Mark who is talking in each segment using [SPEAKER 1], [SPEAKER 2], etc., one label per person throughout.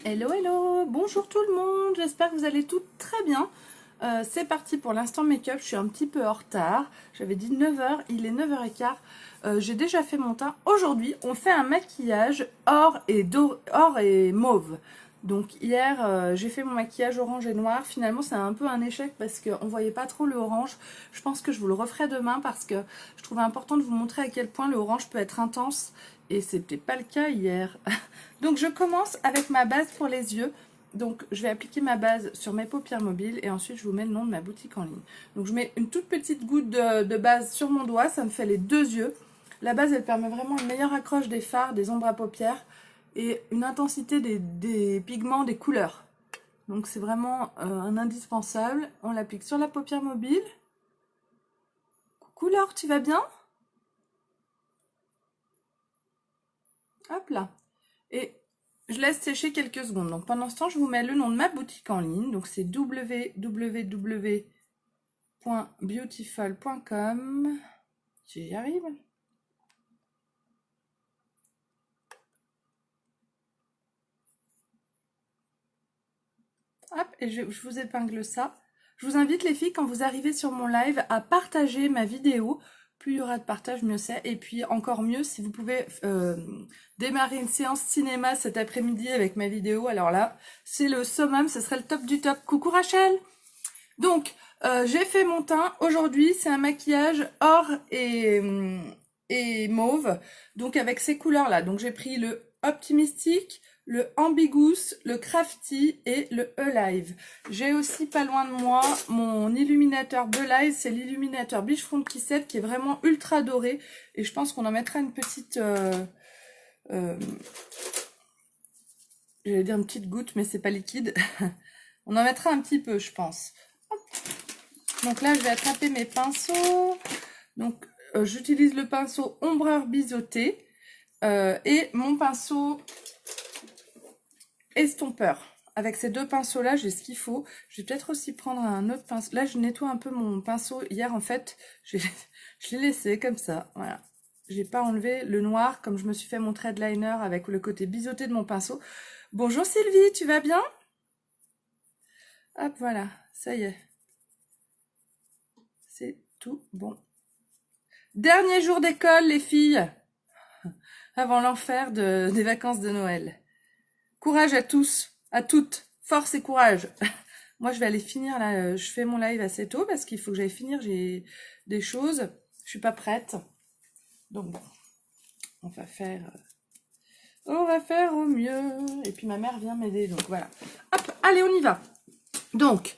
[SPEAKER 1] Hello, hello, bonjour tout le monde, j'espère que vous allez tous très bien. C'est parti pour l'instant make-up, je suis un petit peu en retard. J'avais dit 9h, il est 9h15. J'ai déjà fait mon teint. Aujourd'hui, on fait un maquillage or et mauve. Donc hier, j'ai fait mon maquillage orange et noir. Finalement, c'est un peu un échec parce qu'on voyait pas trop le orange. Je pense que je vous le referai demain parce que je trouvais important de vous montrer à quel point le orange peut être intense. Et c'était pas le cas hier. Donc je commence avec ma base pour les yeux. Donc je vais appliquer ma base sur mes paupières mobiles et ensuite je vous mets le nom de ma boutique en ligne. Donc je mets une toute petite goutte de base sur mon doigt, ça me fait les deux yeux. La base elle permet vraiment une meilleure accroche des fards, des ombres à paupières et une intensité des pigments, des couleurs. Donc c'est vraiment un indispensable. On l'applique sur la paupière mobile. Coucou Laure, tu vas bien? Hop là. Et je laisse sécher quelques secondes. Donc pendant ce temps, je vous mets le nom de ma boutique en ligne. Donc c'est www.beautiful.com. J'y arrive. Hop, et je vous épingle ça. Je vous invite les filles, quand vous arrivez sur mon live, à partager ma vidéo. Plus il y aura de partage, mieux c'est. Et puis encore mieux, si vous pouvez démarrer une séance cinéma cet après-midi avec ma vidéo. Alors là, c'est le summum, ce serait le top du top. Coucou Rachel! Donc, j'ai fait mon teint. Aujourd'hui, c'est un maquillage or et mauve. Donc, avec ces couleurs-là. Donc, j'ai pris le Optimistic, le Ambiguous, le Crafty et le Alive. J'ai aussi pas loin de moi mon illuminateur Belize. C'est l'illuminateur Beachfront Kissette qui est vraiment ultra doré. Et je pense qu'on en mettra une petite... j'allais dire une petite goutte, mais c'est pas liquide. On en mettra un petit peu, je pense. Donc là, je vais attraper mes pinceaux. Donc, j'utilise le pinceau ombreur biseauté et mon pinceau estompeur. Avec ces deux pinceaux-là, j'ai ce qu'il faut. Je vais peut-être aussi prendre un autre pinceau. Là, je nettoie un peu mon pinceau. Hier, en fait, je l'ai laissé comme ça. Voilà. J'ai pas enlevé le noir comme je me suis fait mon trait de liner avec le côté biseauté de mon pinceau. Bonjour Sylvie, tu vas bien? Hop, voilà, ça y est. C'est tout bon. Dernier jour d'école, les filles, avant l'enfer des vacances de Noël. Courage à tous, à toutes, force et courage. Moi, je vais aller finir là, je fais mon live assez tôt parce qu'il faut que j'aille finir, j'ai des choses, je suis pas prête. Donc bon, on va faire au mieux. Et puis ma mère vient m'aider, donc voilà. Hop, allez, on y va. Donc,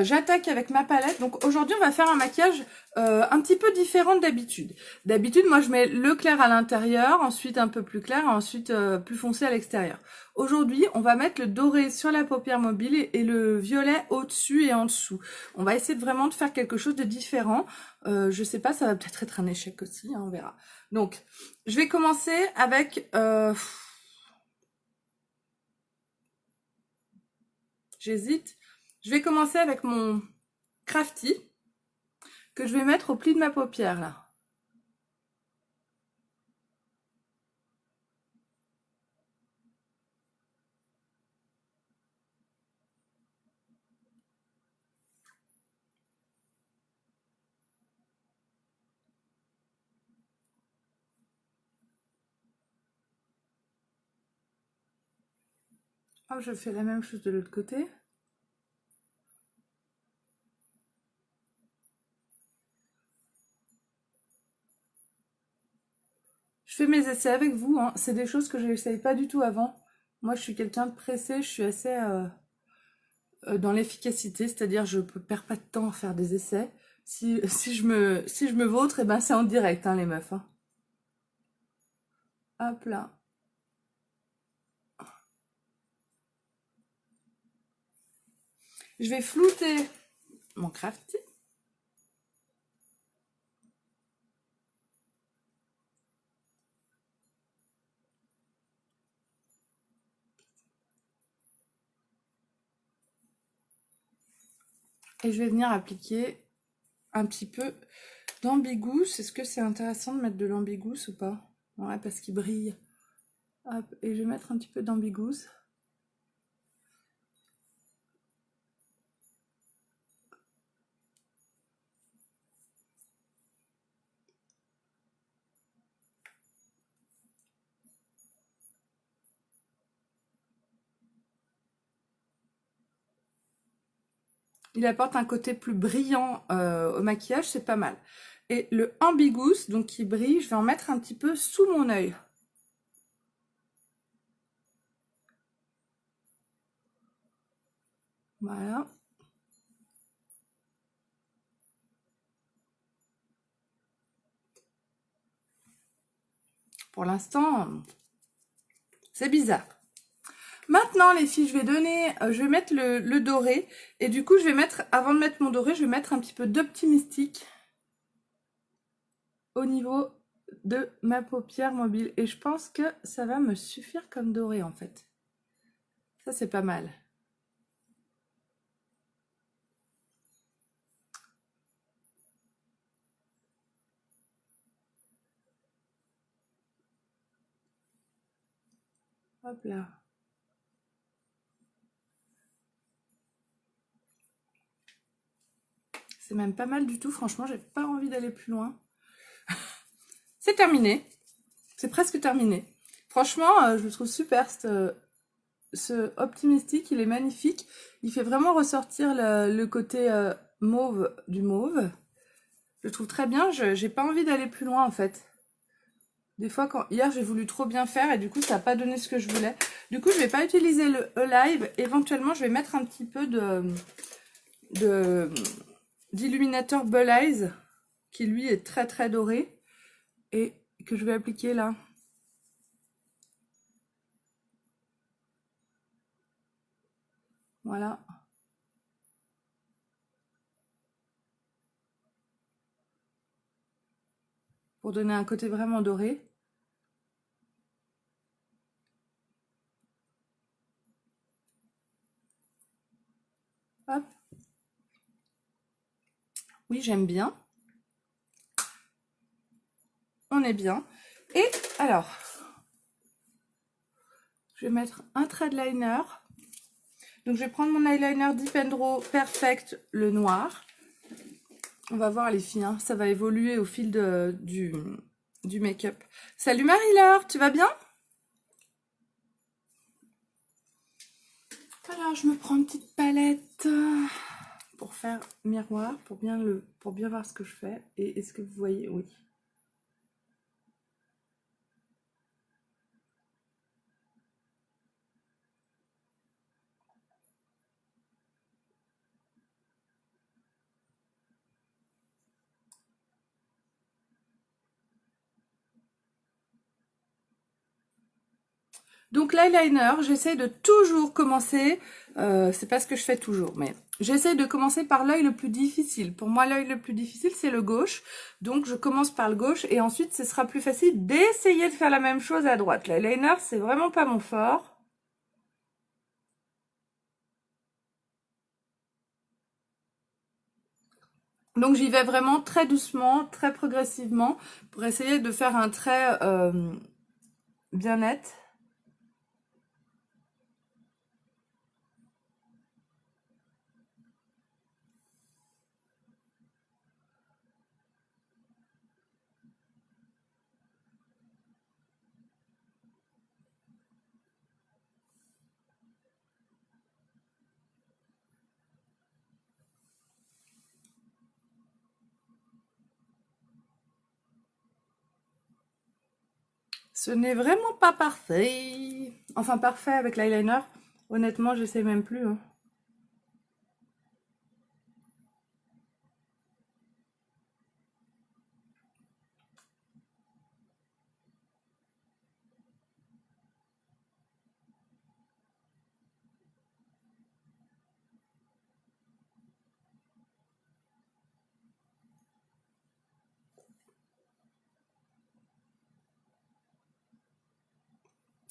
[SPEAKER 1] j'attaque avec ma palette. Donc aujourd'hui, on va faire un maquillage un petit peu différent d'habitude. D'habitude, moi, je mets le clair à l'intérieur, ensuite un peu plus clair, et ensuite plus foncé à l'extérieur. Aujourd'hui, on va mettre le doré sur la paupière mobile et le violet au-dessus et en dessous. On va essayer vraiment de faire quelque chose de différent. Je sais pas, ça va peut-être être un échec aussi, hein, on verra. Donc, je vais commencer avec... j'hésite. Je vais commencer avec mon Crafty que je vais mettre au pli de ma paupière là. Oh, je fais la même chose de l'autre côté. Je fais mes essais avec vous, hein. C'est des choses que je n'essaye pas du tout avant. Moi, je suis quelqu'un de pressé, je suis assez dans l'efficacité, c'est-à-dire je ne perds pas de temps à faire des essais. Si je me vautre, eh ben, c'est en direct, hein, les meufs. Hein. Hop là. Je vais flouter mon crafty. Et je vais venir appliquer un petit peu d'ambigousse. Est-ce que c'est intéressant de mettre de l'ambigousse ou pas? Ouais, parce qu'il brille. Hop, et je vais mettre un petit peu d'ambigousse. Il apporte un côté plus brillant au maquillage, c'est pas mal. Et le Ambigous, donc qui brille, je vais en mettre un petit peu sous mon œil. Voilà. Pour l'instant, c'est bizarre. Maintenant, les filles, je vais mettre le doré. Et du coup, avant de mettre mon doré, je vais mettre un petit peu d'Optimistic au niveau de ma paupière mobile. Et je pense que ça va me suffire comme doré, en fait. Ça, c'est pas mal. Hop là. C'est même pas mal du tout. Franchement, j'ai pas envie d'aller plus loin. C'est terminé. C'est presque terminé. Franchement, je le trouve super, ce Optimistic. Il est magnifique. Il fait vraiment ressortir le côté mauve du mauve. Je le trouve très bien. J'ai pas envie d'aller plus loin, en fait. Des fois, hier, j'ai voulu trop bien faire et du coup, ça n'a pas donné ce que je voulais. Du coup, je vais pas utiliser le Alive. Éventuellement, je vais mettre un petit peu d'illuminateur Bull Eyes, qui lui est très très doré, et que je vais appliquer là. Voilà. Pour donner un côté vraiment doré. Hop. Oui, j'aime bien. On est bien. Et alors, je vais mettre un trait de liner. Donc, je vais prendre mon eyeliner Dip and Draw Perfect, le noir. On va voir les filles, hein. Ça va évoluer au fil du make-up. Salut Marie-Laure, tu vas bien? Alors, je me prends une petite palette pour faire miroir, pour bien voir ce que je fais. Et est-ce que vous voyez? Oui. Donc l'eyeliner, j'essaie de toujours commencer, c'est pas ce que je fais toujours, mais j'essaie de commencer par l'œil le plus difficile. Pour moi, l'œil le plus difficile, c'est le gauche. Donc je commence par le gauche et ensuite, ce sera plus facile d'essayer de faire la même chose à droite. L'eyeliner, c'est vraiment pas mon fort. Donc j'y vais vraiment très doucement, très progressivement, pour essayer de faire un trait bien net. Ce n'est vraiment pas parfait. Enfin, parfait avec l'eyeliner. Honnêtement, j'essaie même plus, hein.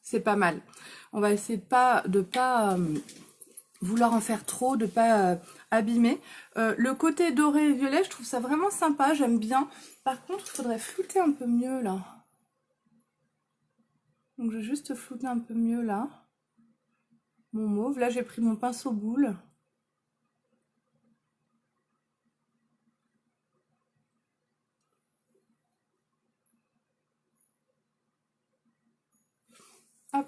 [SPEAKER 1] C'est pas mal. On va essayer de pas vouloir en faire trop, de pas abîmer. Le côté doré et violet, je trouve ça vraiment sympa, j'aime bien. Par contre, il faudrait flouter un peu mieux là. Donc je vais juste flouter un peu mieux là. Mon mauve. Là, j'ai pris mon pinceau boule. Hop.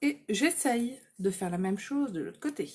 [SPEAKER 1] Et j'essaye de faire la même chose de l'autre côté.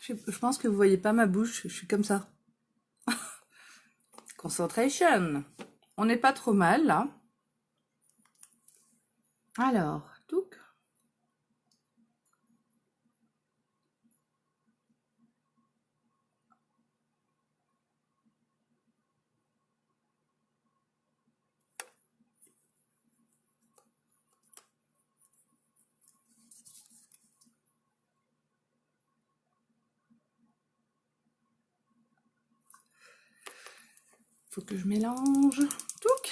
[SPEAKER 1] Je pense que vous voyez pas ma bouche, je suis comme ça. Concentration. On n'est pas trop mal là. Alors, tout. Faut que je mélange. Touc.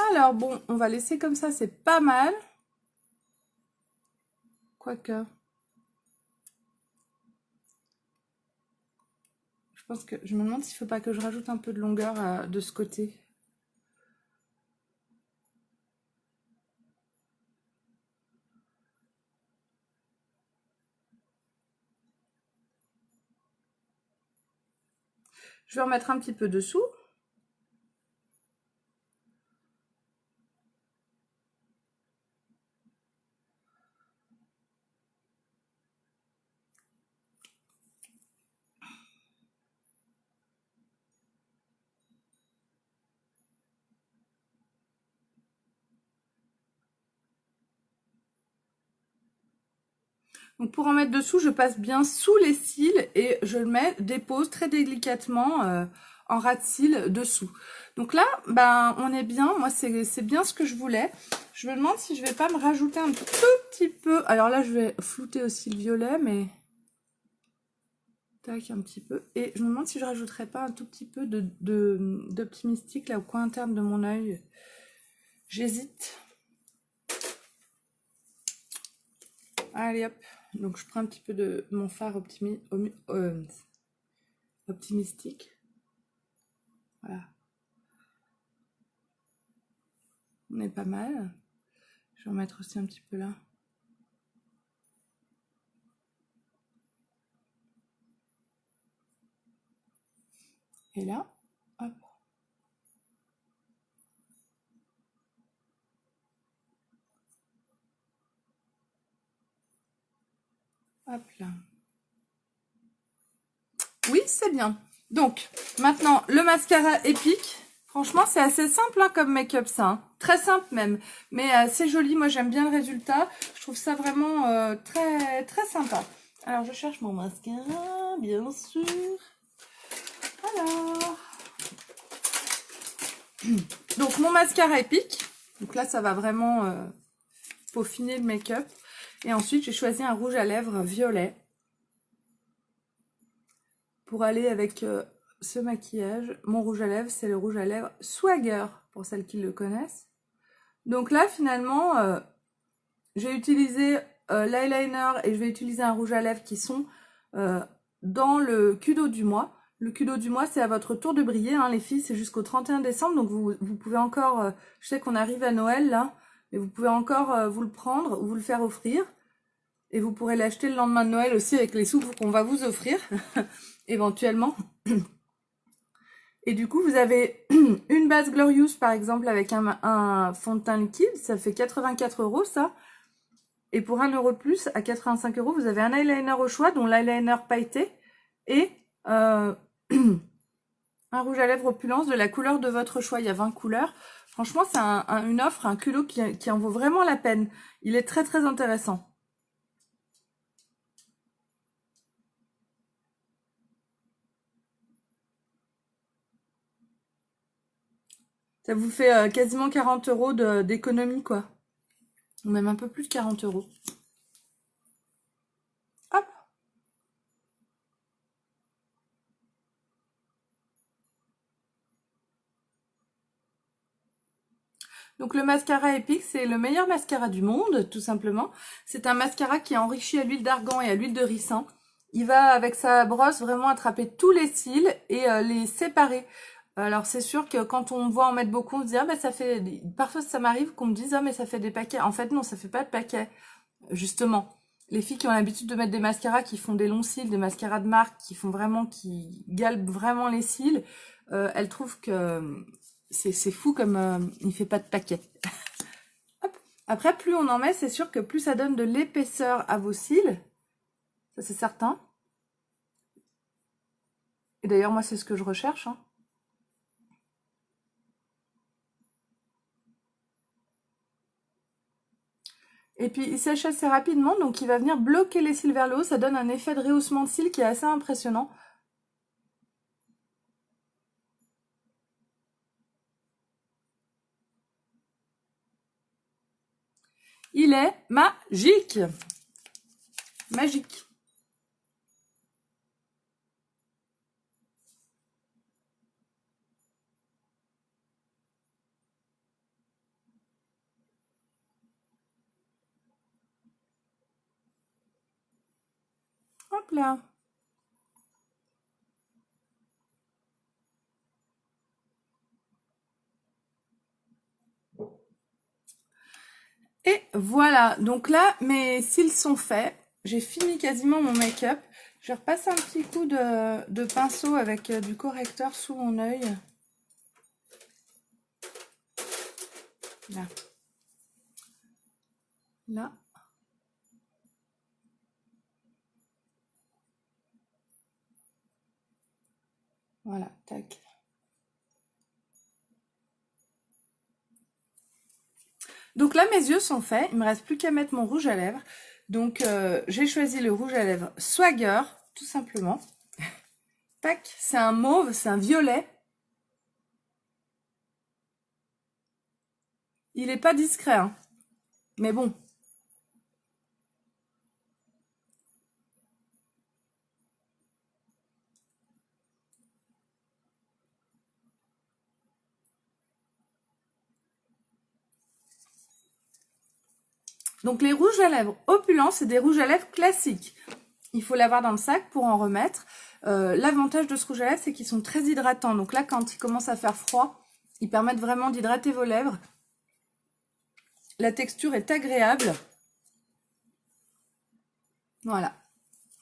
[SPEAKER 1] Alors bon, on va laisser comme ça, c'est pas mal. Quoique. Je pense que je me demande s'il ne faut pas que je rajoute un peu de longueur de ce côté. Je vais remettre un petit peu dessous. Donc pour en mettre dessous, je passe bien sous les cils et je le dépose très délicatement en ras de cils dessous. Donc là, ben on est bien. Moi, c'est bien ce que je voulais. Je me demande si je vais pas me rajouter un tout petit peu. Alors là, je vais flouter aussi le violet, mais tac un petit peu. Et je me demande si je rajouterais pas un tout petit peu d'optimistique là au coin interne de mon œil. J'hésite. Allez hop. Donc je prends un petit peu de mon fard optimistique. Voilà. On est pas mal. Je vais en mettre aussi un petit peu là. Et là, hop. Hop là. Oui, c'est bien. Donc, maintenant, le mascara épique. Franchement, c'est assez simple hein, comme make-up, ça. Hein. Très simple même. Mais c'est joli. Moi, j'aime bien le résultat. Je trouve ça vraiment très, très sympa. Alors, je cherche mon mascara, bien sûr. Alors... Donc, mon mascara épique. Donc là, ça va vraiment peaufiner le make-up. Et ensuite, j'ai choisi un rouge à lèvres violet. Pour aller avec ce maquillage. Mon rouge à lèvres, c'est le rouge à lèvres Swagger, pour celles qui le connaissent. Donc là, finalement, j'ai utilisé l'eyeliner et je vais utiliser un rouge à lèvres qui sont dans le Kudo du mois. Le Kudo du mois, c'est à votre tour de briller, hein, les filles, c'est jusqu'au 31 décembre, donc vous pouvez encore, je sais qu'on arrive à Noël là, mais vous pouvez encore vous le prendre ou vous le faire offrir. Et vous pourrez l'acheter le lendemain de Noël aussi avec les sous qu'on va vous offrir, éventuellement. Et du coup, vous avez une base Glorious, par exemple, avec un fond de teint liquide. Ça fait 84 € ça. Et pour 1 € de plus, à 85 €, vous avez un eyeliner au choix, dont l'eyeliner pailleté. Et un rouge à lèvres opulence de la couleur de votre choix. Il y a 20 couleurs. Franchement, c'est une offre, un culot qui en vaut vraiment la peine. Il est très, très intéressant. Ça vous fait quasiment 40 € d'économie, quoi. Ou même un peu plus de 40 €. Hop. Donc le mascara Epic, c'est le meilleur mascara du monde, tout simplement. C'est un mascara qui est enrichi à l'huile d'argan et à l'huile de ricin. il va avec sa brosse vraiment attraper tous les cils et les séparer. Alors c'est sûr que quand on voit en mettre beaucoup, on se dit ah bah ça fait, parfois ça m'arrive qu'on me dise ah mais ça fait des paquets. En fait non, ça fait pas de paquets. Justement, les filles qui ont l'habitude de mettre des mascaras qui font des longs cils, des mascaras de marque qui font vraiment, qui galbent vraiment les cils, elles trouvent que c'est fou comme il fait pas de paquets. Hop. Après, plus on en met, c'est sûr que plus ça donne de l'épaisseur à vos cils. Ça, c'est certain. Et d'ailleurs, moi, c'est ce que je recherche. Hein. Et puis, il sèche assez rapidement, donc il va venir bloquer les cils vers le haut. Ça donne un effet de rehaussement de cils qui est assez impressionnant. Il est magique. Magique. Hop là. Et voilà, donc là, mes cils sont faits. J'ai fini quasiment mon make-up. Je vais repasser un petit coup de pinceau avec du correcteur sous mon œil. Là. Là. Voilà, tac. Donc là, mes yeux sont faits. Il me reste plus qu'à mettre mon rouge à lèvres. Donc, j'ai choisi le rouge à lèvres Swagger, tout simplement. Tac, c'est un mauve, c'est un violet. Il est pas discret, hein. Mais bon. Donc les rouges à lèvres opulents, c'est des rouges à lèvres classiques. Il faut l'avoir dans le sac pour en remettre. L'avantage de ce rouge à lèvres, c'est qu'ils sont très hydratants. Donc là, quand il commence à faire froid, ils permettent vraiment d'hydrater vos lèvres. La texture est agréable. Voilà.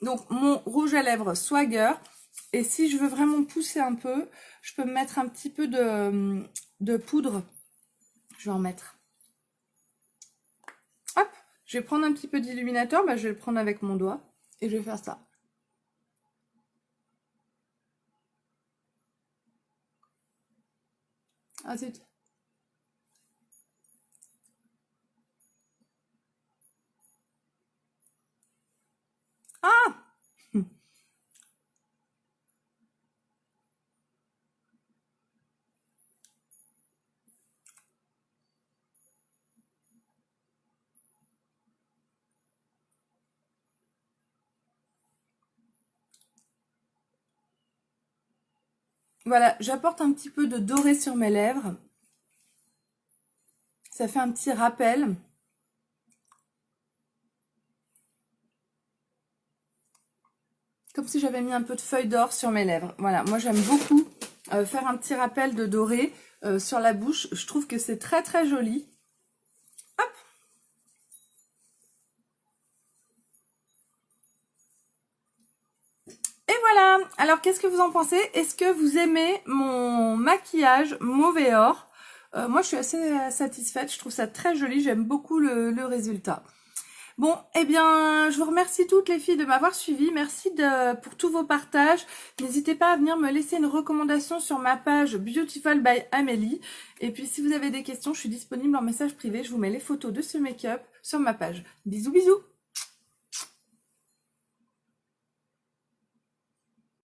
[SPEAKER 1] Donc mon rouge à lèvres Swagger. Et si je veux vraiment pousser un peu, je peux me mettre un petit peu de poudre. Je vais en mettre. Hop, je vais prendre un petit peu d'illuminateur. Bah, je vais le prendre avec mon doigt. Et je vais faire ça. Ah, zut. Ah! Voilà, j'apporte un petit peu de doré sur mes lèvres. Ça fait un petit rappel. Comme si j'avais mis un peu de feuille d'or sur mes lèvres. Voilà, moi j'aime beaucoup faire un petit rappel de doré sur la bouche. Je trouve que c'est très très joli. Hop! Et voilà! Alors qu'est-ce que vous en pensez? Est-ce que vous aimez mon maquillage mauve et or? Moi je suis assez satisfaite, je trouve ça très joli, j'aime beaucoup le résultat. Bon, eh bien, je vous remercie toutes les filles de m'avoir suivi. Merci pour tous vos partages. N'hésitez pas à venir me laisser une recommandation sur ma page Beautiful by Amélie. Et puis, si vous avez des questions, je suis disponible en message privé. Je vous mets les photos de ce make-up sur ma page. Bisous, bisous!